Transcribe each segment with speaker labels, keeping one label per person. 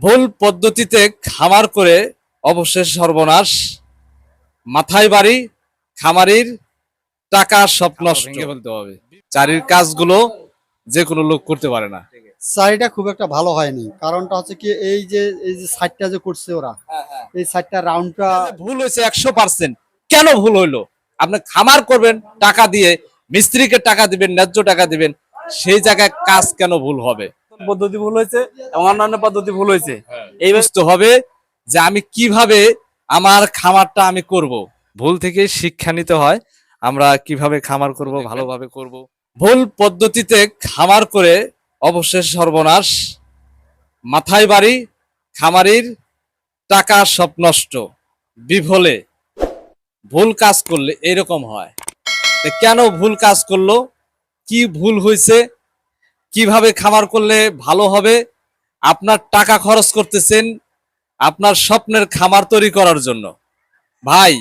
Speaker 1: ভুল পদ্ধতিতে খামার করে অবশেষ সর্বনাশ, মাথায় বাড়ি, খামারির টাকা সব নষ্ট। ভেঙে ফেলতে হবে। চারির কাজগুলো যে কোনো লোক করতে পারে না।
Speaker 2: চারিটা খুব একটা ভালো হয়নি, কারণটা হচ্ছে কি এই যে সাইডটা যে করছে ওরা, এই সাইডটা রাউন্ডটা
Speaker 1: ভুল হয়েছে 100%। কেন ভুল হইলো? আপনি খামার করবেন টাকা দিয়ে, মিস্ত্রিকে টাকা দিবেন, ন্যায্য টাকা দিবেন, সেই জায়গায় কাজ কেন ভুল হবে?
Speaker 3: পদ্ধতি ভুল হয়েছে এবং অন্যান্য পদ্ধতি ভুল হয়েছে।
Speaker 1: এই বুঝতে হবে যে আমি কিভাবে আমার খামারটা আমি করব। ভুল থেকে শিক্ষা নিতে হয়। আমরা কিভাবে খামার করব, ভালোভাবে করব। ভুল পদ্ধতিতে খামার করে অবশেষ সর্বনাশ, মাথায় বাড়ি, খামারির টাকা সব নষ্ট। বিফলে ভুল কাজ করলে এরকম হয়। কেন ভুল কাজ করলো, কি ভুল হয়েছে, কিভাবে খামার করলে ভালো হবে? আপনার টাকা খরচ করতেছেন আপনার স্বপ্নের খামার তৈরি করার জন্য। ভাই,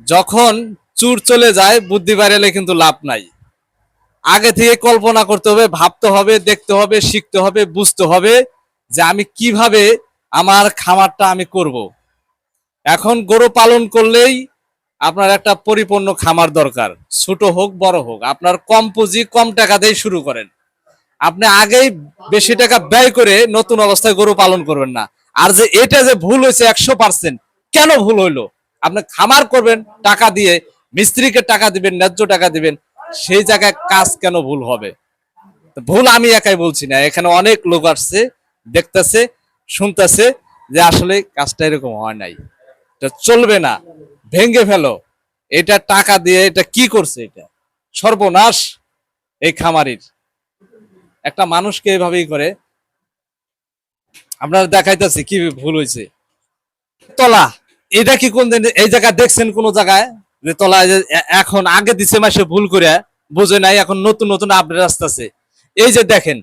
Speaker 1: যখন চুর চলে যায় বুদ্ধি বাড়ালে কিন্তু লাভ নাই। আগে থেকে কল্পনা করতে হবে, ভাবতে হবে, দেখতে হবে, শিখতে হবে, বুঝতে হবে যে আমি কিভাবে আমার খামারটা আমি করব। এখন গরু পালন করলেই আপনার একটা পরিপূর্ণ খামার দরকার, ছোট হোক বড় হোক। আপনার কম পুঁজি কম টাকা দিয়ে শুরু করেন। আপনি আগেই বেশি টাকা ব্যয় করে নতুন অবস্থায় গরু পালন করবেন না। আর যে এটা যে ভুল হয়েছে 100%, কেন ভুল হইলো? আপনি খামার করবেন টাকা দিয়ে, মিস্ত্রিকে টাকা দিবেন, ন্যায্য টাকা দিবেন, সেই জায়গায় কাজ কেন ভুল হবে? ভুল আমি একাই বলছি না, এখানে অনেক লোক আসছে, দেখতেছে, শুনতেছে যে আসলে কাজটা এরকম হয় নাই, এটা চলবে না, ভেঙ্গে ফেলো। এটা টাকা দিয়ে এটা কি করছে? এটা সর্বনাশ এই খামারির। একটা মানুষকে এভাবেই করে। আপনারা দেখাইতেছি কি ভুল হয়েছে। তলা, এটা কি কোন দিন এই জায়গায় দেখছেন কোন জায়গায় যে তলা এখন আগে দিছে মাসে ভুল করে বুঝে নাই, এখন নতুন নতুন আপডেট আসতেছে। এই যে দেখেন,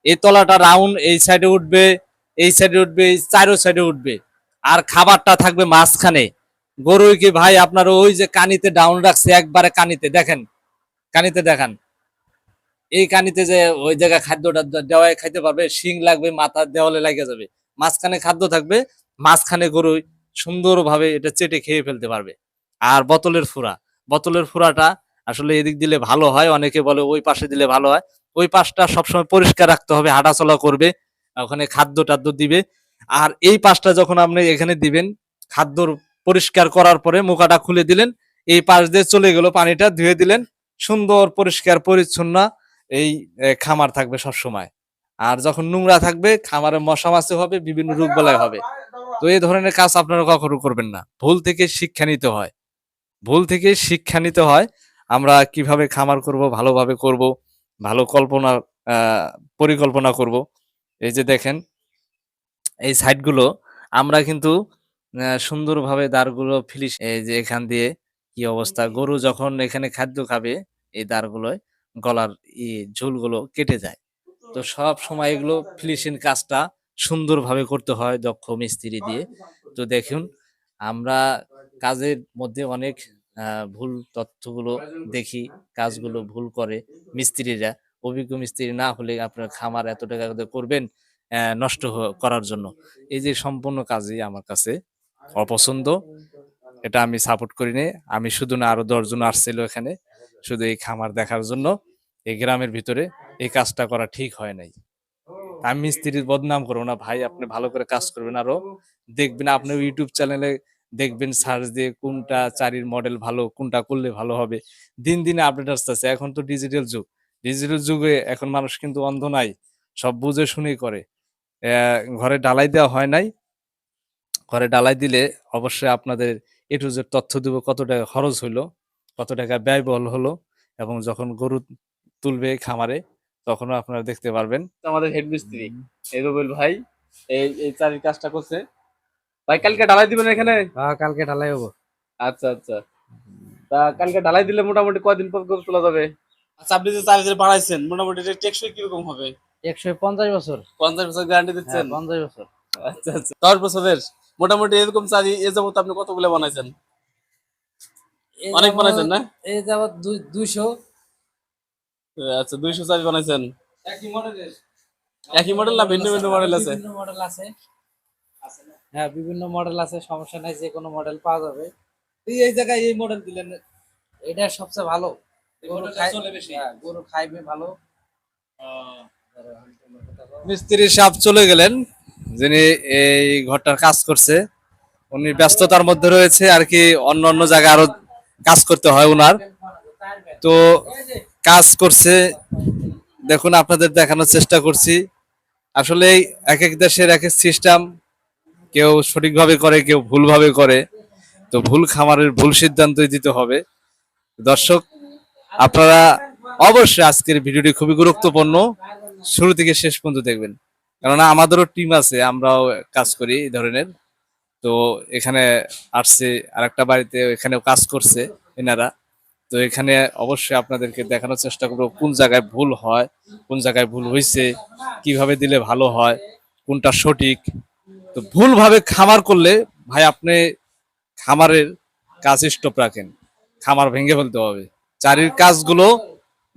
Speaker 1: এই তলাটা রাউন্ড, এই সাইডে উঠবে, এই সাইডে উঠবে, এই চারো সাইডে উঠবে, আর খাবারটা থাকবে মাঝখানে। গরু কি ভাই আপনার ওই যে কানিতে ডাউন রাখছে, একবারে কানিতে দেখেন, কানিতে দেখান, এই কানিতে যে ওই জায়গায় খাদ্যটা দেওয়ায় খাইতে পারবে, শিং লাগবে, মাথা দেওয়ালে লাগে যাবে, মাঝখানে খাদ্য থাকবে, মাঝখানে গরু সুন্দরভাবে এটা চেটে খেয়ে ফেলতে পারবে। আর বোতলের ফুরা, বোতলের ফুরাটা আসলে এদিক দিলে ভালো হয়, অনেকে বলে ওই পাশে দিলে ভালো হয়। ওই পাশটা সবসময় পরিষ্কার রাখতে হবে, হাঁটাচলা করবে, ওখানে খাদ্য টাদ্য দিবে। আর এই পাশটা যখন আপনি এখানে দিবেন, খাদ্যর পরিষ্কার করার পরে মুখাটা খুলে দিলেন, এই পাশ দিয়ে চলে গেল, পানিটা ধুয়ে দিলেন, সুন্দর পরিষ্কার পরিচ্ছন্ন এই খামার থাকবে সব সময়। আর যখন নোংরা থাকবে, খামারে মশা মাছি হবে, বিভিন্ন রোগ বালাই হবে। তো এই ধরনের কাজ আপনারা কখনো করবেন না। ভুল থেকে শিক্ষা নিতে হয়, ভুল থেকে শিক্ষা নিতে হয়। আমরা কিভাবে খামার করব, ভালোভাবে করব, ভালো কল্পনা পরিকল্পনা করব। এই যে দেখেন, এই সাইডগুলো আমরা কিন্তু সুন্দরভাবে দাঁড়গুলো ফিনিশ, এই যে এখান দিয়ে কি অবস্থা, গরু যখন এখানে খাদ্য খাবে এই দাঁড়গুলোয় গলার ঝুলগুলো কেটে যায়। তো সব সময় এগুলো ফিনিশিং কাজটা সুন্দরভাবে করতে হয় দক্ষ মিস্ত্রি দিয়ে। তো দেখুন, আমরা কাজের মধ্যে অনেক ভুল তথ্যগুলো দেখি, কাজগুলো ভুল করে মিস্ত্রিরা। অভিজ্ঞ মিস্ত্রি না হলে আপনার খামার এত টাকা দিয়ে করবেন নষ্ট করার জন্য। এই যে সম্পূর্ণ কাজই আমার কাছে অপছন্দ। এটা আমি সাপোর্ট করি নে। আমি শুধু না, আরো ১০ জন আসছিল এখানে শুধু এই খামার দেখার জন্য। এই গ্রামের ভিতরে এই কাজটা করা ঠিক হয় নাই। আমি মিস্ত্রির বদনাম করবো না ভাই, আপনি ভালো করে কাজ করবেন, আরো দেখবেন আপনার ইউটিউব চ্যানেলে, দেখবেন সার্চ দিয়ে কোনটা চারির মডেল ভালো, কোনটা করলে ভালো হবে। দিন দিনে আপডেট আসতেছে, এখন তো ডিজিটাল যুগ। ডিজিটাল যুগে এখন মানুষ কিন্তু অন্ধ নাই, সব বুঝে শুনেই করে। ঘরে ঢালাই দেওয়া হয় নাই, ঘরে ঢালাই দিলে অবশ্যই আপনাদের এ টু জেড তথ্য দিব, কত টাকা খরচ হইলো, কত টাকা ব্যয়বহুল হলো, এবং যখন গরু তুলবে খামারে তখনও আপনারা দেখতে পারবেন।
Speaker 3: আমাদের হেড মিস্ত্রি এই রুবেল ভাই এই এই চারির কাজটা করছে। ভাই কালকে ঢালাই দিবেন এখানে?
Speaker 4: হ্যাঁ, কালকে ঢালাই হবো।
Speaker 3: আচ্ছা আচ্ছা। তা কালকে ঢালাই দিলে মোটামুটি কয়দিন পর গরু তোলা যাবে? আচ্ছা, আপনি যে চার্জার বাড়াইছেন মোটামুটি এটা টেকসই কিরকম হবে?
Speaker 4: 150 বছর।
Speaker 3: 50 বছর গ্যারান্টি
Speaker 4: হ্যাঁ,
Speaker 3: দিচ্ছেন?
Speaker 4: 50 বছর।
Speaker 3: আচ্ছা আচ্ছা, 10 বছরের মোটামুটি এরকম চারি এ যাবত আপনি কতগুলো বানাইছেন? অনেক বানাইছেন না?
Speaker 4: এই যাবৎ 200।
Speaker 3: আচ্ছা, 200 চারি বানাইছেন। একই মডেলের? একই মডেল না ভিন্ন ভিন্ন মডেল আছে?
Speaker 4: বিভিন্ন মডেল আছে। হ্যাঁ, বিভিন্ন মডেল আছে, সমস্যা নাই, যে কোনো মডেল পাওয়া যাবে।
Speaker 1: এই জায়গায় এই মডেল দিলেন,
Speaker 4: এটা সবচেয়ে ভালো। গরু
Speaker 1: মডেলটা
Speaker 4: খায়,
Speaker 1: চলে বেশি।
Speaker 4: হ্যাঁ, গরু খাইবে ভালো।
Speaker 1: মিস্ত্রি সাহেব চলে গেলেন, যিনি এই ঘরটার কাজ করছে। উনি ব্যস্ততার মধ্যে রয়েছে আর কি, অন্য অন্য জায়গায় আরো কাজ করতে হয় উনার। তো কাজ করছে, দেখুন আপনাদের দেখানোর চেষ্টা করছি। আসলে এক এক দেশের এক এক সিস্টেম, কেউ সঠিকভাবে করে, কেউ ভুলভাবে করে। তো ভুল খামারের ভুল সিদ্ধান্তই দিতে হবে। দর্শক, আপনারা অবশ্যই আজকের ভিডিওটি খুবই গুরুত্বপূর্ণ, শুরু থেকে শেষ পর্যন্ত দেখবেন। কেননা আমাদেরও টিম আছে, আমরাও কাজ করি এই ধরনের। তো এখানে আসছে আরেকটা বাড়িতে, এখানেও কাজ করছে এনারা। তো এখানে অবশ্যই আপনাদেরকে দেখানোর চেষ্টা করবো কোন জায়গায় ভুল হয়, কোন জায়গায় ভুল হয়েছে, কিভাবে দিলে ভালো হয়, কোনটা সঠিক। তো ভুলভাবে খামার করলে ভাই আপনি খামারের কাজ স্টপ রাখেন, খামার ভেঙে ফেলতে হবে। চারির কাজগুলো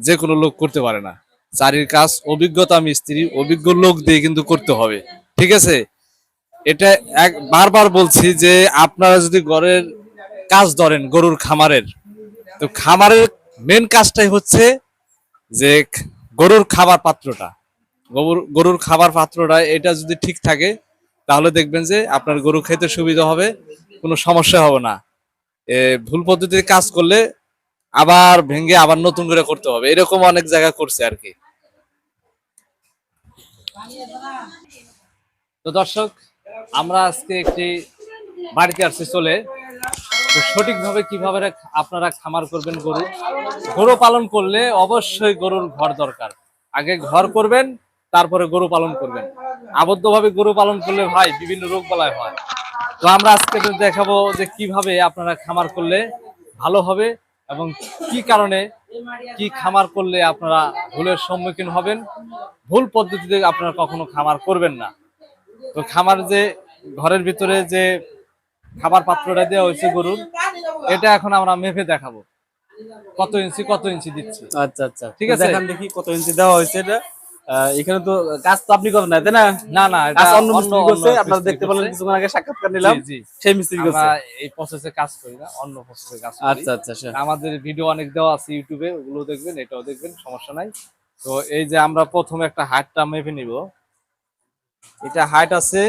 Speaker 1: যে কোনো লোক করতে পারে না, চারির কাজ অভিজ্ঞতা মিস্ত্রি, অভিজ্ঞ লোক দিয়ে কিন্তু করতে হবে। ঠিক আছে, এটা বারবার বলছি যে আপনারা যদি ঘরের কাজ ধরেন গরুর খামারের, তো খামারের মেন কাজটাই হচ্ছে যে গরুর খাবার পাত্রটা, গরুর খাবার পাত্রটা এটা যদি ঠিক থাকে, তাহলে দেখবেন যে আপনার গরু খেতে সুবিধা হবে, কোনো সমস্যা হবে না। ভুল পদ্ধতিতে কাজ করলে আবার ভেঙে আবার নতুন করে করতে হবে, এরকম অনেক জায়গা করছে আর কি। তো দর্শক, আমরা আজকে একটি বাড়িতে আসছি চলে। তো সঠিকভাবে কিভাবে আপনারা খামার করবেন, গরু গরু পালন করলে অবশ্যই গরুর ঘর দরকার। আগে ঘর করবেন, তারপরে গরু পালন করবেন। আবদ্ধভাবে গরু পালন করলে ভাই বিভিন্ন রোগ বালাই হয়। তো আমরা আজকে দেখাবো যে কিভাবে আপনারা খামার করলে ভালো হবে, এবং কি কারণে কি খামার করলে আপনারা ভুলের সম্মুখীন হবেন, ভুল পদ্ধতিতে আপনারা কখনো খামার করবেন না। তো খামার যে ঘরের ভিতরে যে খাবার পাত্রটা দেওয়া হয়েছে গরুর, এটা এখন আমরা মেপে দেখাবো কত ইঞ্চি কত ইঞ্চি দিচ্ছি।
Speaker 3: আচ্ছা আচ্ছা,
Speaker 1: ঠিক
Speaker 3: তো
Speaker 1: আছে।
Speaker 3: দেখান দেখি কত ইঞ্চি দেওয়া হয়েছে এটা। এখানে তো কাজ তো আপনি করেন না, তাই না?
Speaker 1: না না, এটা
Speaker 3: কাজ অন্য মিস্ত্রি করছে, আপনারা
Speaker 1: মিস্ত্রি
Speaker 3: দেখতে পেলেন
Speaker 1: করছে।
Speaker 3: কিছুক্ষণ আগে সাক্ষাৎকার নিলাম।
Speaker 1: জি, জি।
Speaker 3: সেই মিস্ত্রি
Speaker 1: আমরা
Speaker 3: করছে।
Speaker 1: এই প্রসেসে কাজ করি না, অন্য প্রসেসে কাজ করি।
Speaker 3: আচ্ছা আচ্ছা আচ্ছা।
Speaker 1: আমাদের ভিডিও অনেক দেওয়া আছে ইউটিউবে, ওগুলো দেখবেন, এটাও দেখবেন, সমস্যা নাই। তো এই যে আমরা প্রথমে একটা হাইটটা মেপে নিব। এটা হাইট আছে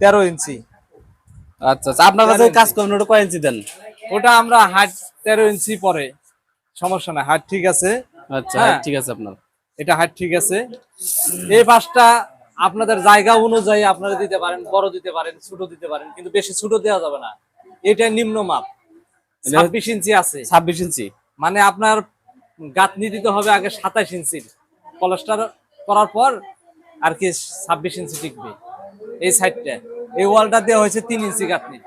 Speaker 1: 13 ইঞ্চি।
Speaker 3: আচ্ছা আচ্ছা, আপনার কাছে
Speaker 1: 13
Speaker 3: কাজ
Speaker 1: ইঞ্চি।
Speaker 3: করেন ওটা কয় ইঞ্চি দেন?
Speaker 1: ওটা আমরা হাইট 13 ইঞ্চি পরে, সমস্যা নাই, হাইট ঠিক আছে।
Speaker 3: আচ্ছা
Speaker 1: হ্যাঁ।
Speaker 3: ঠিক আছে আপনার।
Speaker 1: এটা হাইট ঠিক আছে। এই পাশটা আপনাদের জায়গা অনুযায়ী আপনারা দিতে পারেন, বড় দিতে পারেন, ছোট দিতে পারেন, কিন্তু বেশি ছোট দেওয়া যাবে না। এটা নিম্ন মাপ, 26 ইঞ্চি আছে।
Speaker 3: 26 ইঞ্চি।
Speaker 1: মানে আপনার গাঁথনি দিতে হবে আগে 27 ইঞ্চির, পলাস্টার করার পর আর কি 26 ইঞ্চি টিকবে। এই সাইডটা, এই ওয়ালটা দেওয়া হয়েছে 3 ইঞ্চি গাঁথনি।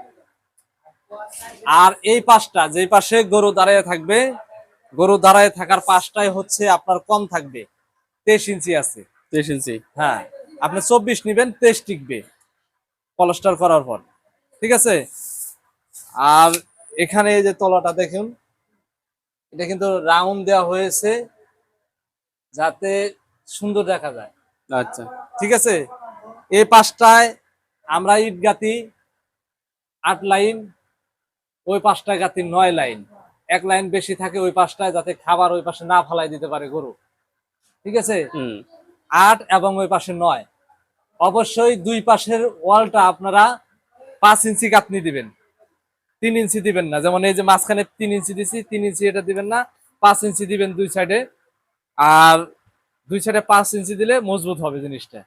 Speaker 1: আর এই পাশটা, যেই পাশে গরু দাঁড়িয়ে থাকবে, গরু দাঁড়ায় থাকার পাশটাই হচ্ছে আপনার কম থাকবে, 23 ইঞ্চি আছে।
Speaker 3: 23 ইঞ্চি।
Speaker 1: হ্যাঁ, আপনি 24 নিবেন, 23 টিকবে পলাস্টার করার পর। ঠিক আছে। আর এখানে এই যে তলাটা দেখুন, এটা কিন্তু রাউন্ড দেওয়া হয়েছে যাতে সুন্দর দেখা যায়।
Speaker 3: আচ্ছা
Speaker 1: ঠিক আছে। এই পাশটায় আমরা ইট গাঁথি 8 লাইন, ওই পাশটায় গাঁথি 9 লাইন। এক লাইন বেশি থাকে ওই পাশটায়, যাতে খাবার ওই পাশে না ফালাই দিতে পারে গরু। ঠিক আছে।
Speaker 3: হুম
Speaker 1: 8 এবং ওই পাশে 9। অবশ্যই দুই পাশের ওয়ালটা আপনারা 5 ইঞ্চি গাঁথনি দিবেন, 3 ইঞ্চি দিবেন না। যেমন এই যে মাঝখানে 3 ইঞ্চি দিছি, 3 ইঞ্চি এটা দিবেন না, 5 ইঞ্চি দিবেন দুই সাইডে। আর দুই সাইডে 5 ইঞ্চি দিলে মজবুত হবে জিনিসটা।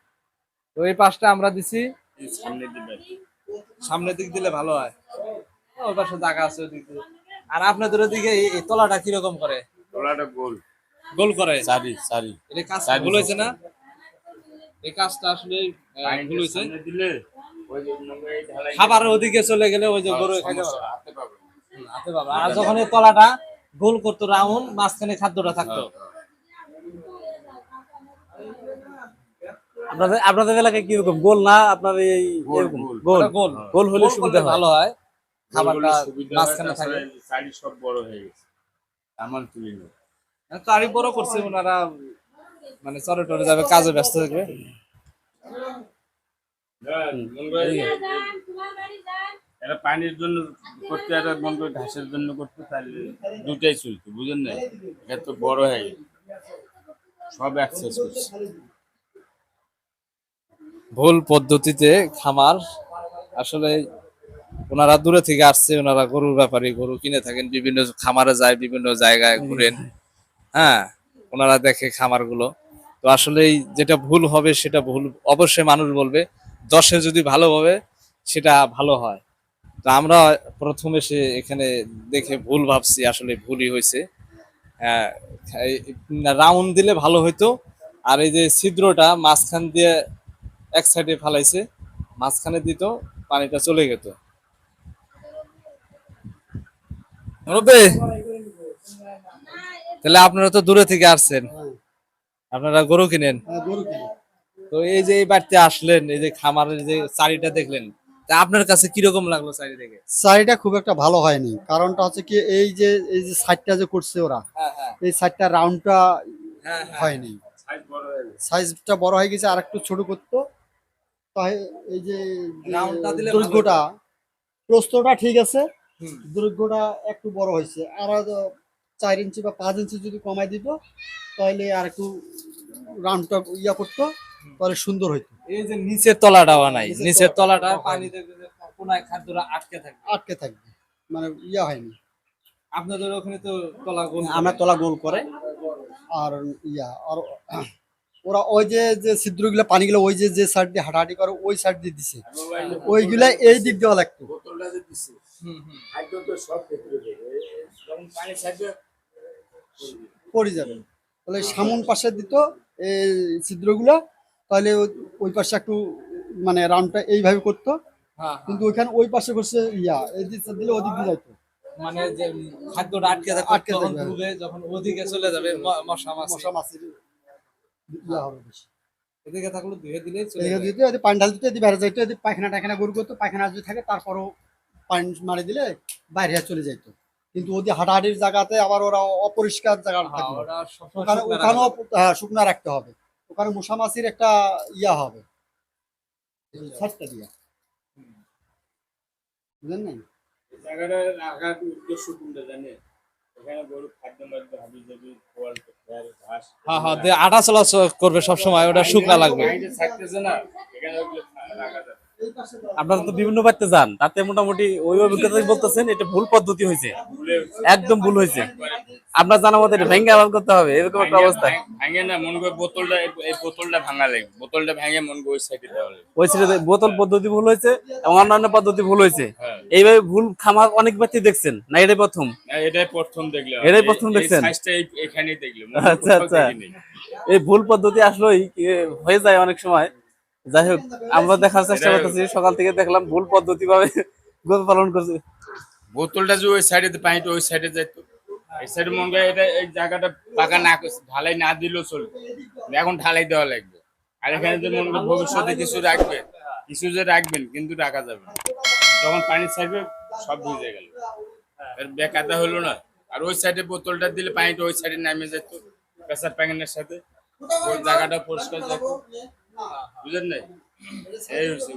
Speaker 1: তো এই পাশটা আমরা দিছি সামনের দিক দিলে ভালো হয়। ওই পাশে জায়গা আছে ওই দিক দিয়ে। আর আপনাদের ওদিকে এই তলাটা কিরকম করে?
Speaker 5: তলাটা গোল
Speaker 1: গোল করে।
Speaker 5: সারি সারি
Speaker 1: এটা কাজ ভুল হয়েছে না? এই কাজটা আসলে ভুল হয়েছে।
Speaker 5: সামনে দিলে ওই যে নম্বরে ঢালাই
Speaker 1: খাবার ওদিকে চলে গেলে ওই যে গরু খাইতে
Speaker 5: সমস্যা,
Speaker 1: পারবে।
Speaker 5: হাতে পাবে।
Speaker 1: হাতে পাবে। আর যখন এই তলাটা গোল করতো রাউন্ড, মাঝখানে খাদ্যটা থাকতো।
Speaker 3: আপনাদের আপনাদের এলাকায় কিরকম গোল না আপনার এই
Speaker 5: গোল,
Speaker 3: এরকম
Speaker 5: গোল।
Speaker 3: গোল?
Speaker 1: ওটা গোল।
Speaker 3: গোল হলে
Speaker 1: গোল
Speaker 3: সুবিধা
Speaker 1: করলে
Speaker 3: হয়।
Speaker 1: ভালো হয়, খাবারটা
Speaker 5: গোলগুলো সুবিধা হয়,
Speaker 1: মাঝখানে থাকে।
Speaker 5: তাছাড়া সাইড সব বড় হয়ে গেছে, আমার তুলি নেই।
Speaker 1: তারই বড় করছে ওনারা,
Speaker 4: মানে চরে টরে যাবে, কাজে ব্যস্ত থাকবে।
Speaker 5: মন করে এটা পানির জন্য করতে, এটা মন করে ঘাসের জন্য করতে, তাহলে দুটাই চলতো, বুঝেন না? এটা তো বড় হয়ে গেছে, সব অ্যাক্সেস করছে।
Speaker 1: ভুল পদ্ধতিতে খামার, আসলে ওনারা দূরে থেকে আসছে, ওনারা গরুর ব্যাপারে গরু কিনে থাকেন, বিভিন্ন খামারে যায়, বিভিন্ন জায়গায় ঘুরেন। হ্যাঁ, ওনারা দেখে খামারগুলো। তো আসলে যেটা ভুল হবে সেটা ভুল অবশ্যই মানুষ বলবে, দশে যদি ভালো হবে সেটা ভালো হয়। তো আমরা প্রথমে সে এখানে দেখে ভুল ভাবছি, আসলে ভুলই হয়েছে। হ্যাঁ, রাউন্ড দিলে ভালো হইতো। আর এই যে ছিদ্রটা মাঝখান দিয়ে এক সাইডে ফালাইছে, মাঝখানে দিত, পানিটা চলে যেত। মুরব্বি, তাহলে আপনারা তো দূরে থেকে আসছেন, আপনারা গরু কিনেন,
Speaker 2: গরু কিনে।
Speaker 1: তো এই যে এই বাড়িতে আসলেন, এই যে খামারের যে চারিটা দেখলেন, তা আপনার কাছে কিরকম লাগলো চারি দেখে?
Speaker 2: সাইডটা খুব একটা ভালো হয়নি, কারণটা হচ্ছে কি এই যে সাইডটা যে করছে ওরা,
Speaker 1: হ্যাঁ হ্যাঁ
Speaker 2: এই সাইডটা রাউন্ডটা
Speaker 1: হ্যাঁ
Speaker 2: হয়নি,
Speaker 5: সাইজ বড় হয়ে গেছে।
Speaker 2: সাইজটা বড় হয়ে গেছে, আর একটু ছোট করতো। তাই এই যে
Speaker 1: রাউন্ডটা দিলে
Speaker 2: দৈর্ঘ্যটা, প্রস্থটা ঠিক আছে,
Speaker 1: হুম।
Speaker 2: দৈর্ঘ্যটা একটু বড় হয়েছে, আর হয়তো 4 ইঞ্চি বা 5 ইঞ্চি যদি কমাই দিত, তাহলে আর একটু রাউন্ডটা ইয়া করতো, তাহলে সুন্দর হইতো।
Speaker 1: এই যে নিচের তলাটাও নাই,
Speaker 2: নিচের
Speaker 1: নিচের তলাটা
Speaker 2: তলাটা
Speaker 1: পানি দেখবে যে কোনায় খাদ্যটা আটকে থাকবে।
Speaker 2: আটকে থাকবে, মানে ইয়া হয়নি।
Speaker 1: আপনাদের ওখানে তো তলা গোল
Speaker 2: আমরা তলা গোল করে, আর ইয়া আর ওরা ওই যে ছিদ্রগুলো পানিগুলো ওই যে সাইড দিয়ে হাঁটাহাঁটি করে ওই সাইড দিয়ে দিছে, ওইগুলা এই দিক দেওয়া লাগতো।
Speaker 5: বোতলটা যে দিছে,
Speaker 1: হুম হুম।
Speaker 5: খাদ্য তো সব ভেতরে যাবে, যখন পানি থাকবে
Speaker 2: পড়ে যাবে, তাহলে সামন পাশে দিত এই ছিদ্রগুলা, তাহলে ওই পাশে একটু মানে রাউন্ডটা এইভাবে করতো,
Speaker 1: হ্যাঁ,
Speaker 2: কিন্তু ওইখানে ওই পাশে করছে ইয়া এই দিক দিলে ওদিক দিয়ে যাইতো,
Speaker 1: মানে যে খাদ্যটা আটকে থাকবে,
Speaker 2: আটকে
Speaker 1: তখন
Speaker 2: থাকবে।
Speaker 1: ডুবে যখন ওদিকে চলে যাবে মশা মাছি,
Speaker 2: মশা মাছির ইয়া হবে বেশি।
Speaker 1: এদিকে থাকলে ধুয়ে দিলেই চলে
Speaker 2: এদিকে
Speaker 1: যাবে।
Speaker 2: দিতে যদি পানি ঢাল দিতে যদি বাইরে যাইতো, যদি পায়খানা টায়খানা গরু করতো, পায়খানা যদি থাকে তারপরও পানি মারি দিলে বাইরে চলে যাইতো। কিন্তু ওদের হাঁটাহাঁটির জায়গাতে আবার ওরা অপরিষ্কার জায়গা
Speaker 1: হ্যাঁ,
Speaker 2: থাকবে,
Speaker 1: ওরা সবসময়
Speaker 2: ওখানে
Speaker 1: শুকনো
Speaker 2: ওখানেও
Speaker 1: রাখা যাবে।
Speaker 2: শুকনা রাখতে হবে, ওখানে মশা মাছির একটা ইয়া হবে ছাড়টা দিয়া, বুঝলেন না?
Speaker 5: এই জায়গাটা রাখার উদ্দেশ্য কোনটা জানে? এখানে গরু খাদ্য মাদ্য হাবি জাবি খোয়াল খোয়াল ঘাস,
Speaker 1: হ্যাঁ হ্যাঁ, দিয়ে আটা চলাচল করবে সবসময়, ওটা শুকনা লাগবে।
Speaker 5: পানিতে থাকতেছে না, এখানে ওগুলো রাখা যাবে।
Speaker 3: আপনারা তো বিভিন্ন বাড়িতে যান, তাতে মোটামুটি ওই অভিজ্ঞতাই বলতেছেন এটা ভুল পদ্ধতি হয়েছে, একদম ভুল হয়েছে। আপনার জানা মতো এটা ভেঙে আবার করতে হবে, এরকম একটা অবস্থা।
Speaker 5: ভাঙে না, মন করে বোতলটা, এই বোতলটা ভাঙা লাগবে, বোতলটা ভেঙে মন করে ওই সাইডে দেওয়া লাগবে।
Speaker 3: ওই ছেড়ে বোতল পদ্ধতি ভুল হয়েছে এবং অন্যান্য পদ্ধতি ভুল হয়েছে।
Speaker 5: হ্যাঁ।
Speaker 3: এইভাবে ভুল খামার অনেক ব্যক্তি দেখছেন না, এটাই প্রথম?
Speaker 5: না, এটাই প্রথম দেখলাম,
Speaker 3: এটাই প্রথম দেখছেন?
Speaker 5: সাইজটা এখানেই দেখলাম,
Speaker 3: আচ্ছা আচ্ছা, এই ভুল পদ্ধতি আসলেই হয়ে যায় অনেক সময়। যাই হোক, আমরা দেখার চেষ্টা করতেছি, সকাল থেকে দেখলাম ভুল পদ্ধতি ভাবে গরু পালন করছে।
Speaker 5: বোতলটা যে ওই সাইডে, পানিটা ওই সাইডে যাইতো, এই সাইডে মন করে এটা, এই জায়গাটা পাকা না ঢালাই না দিলেও চলবে, এখন ঢালাই দেওয়া লাগবে। আর এখানে যে মন করে ভবিষ্যতে কিছু রাখবেন, কিছু যে রাখবেন কিন্তু রাখা যাবে না, যখন পানি ছাড়বে সব ভিজে গেল, এর বেকায়দা হলো না। আর ওই সাইডে বোতলটা দিলে পানিটা ওই সাইডে নামে যেত পেশার পায়খানার সাথে, ওই জায়গাটা পরিষ্কার যেত, বুঝলেন না? এই হচ্ছে।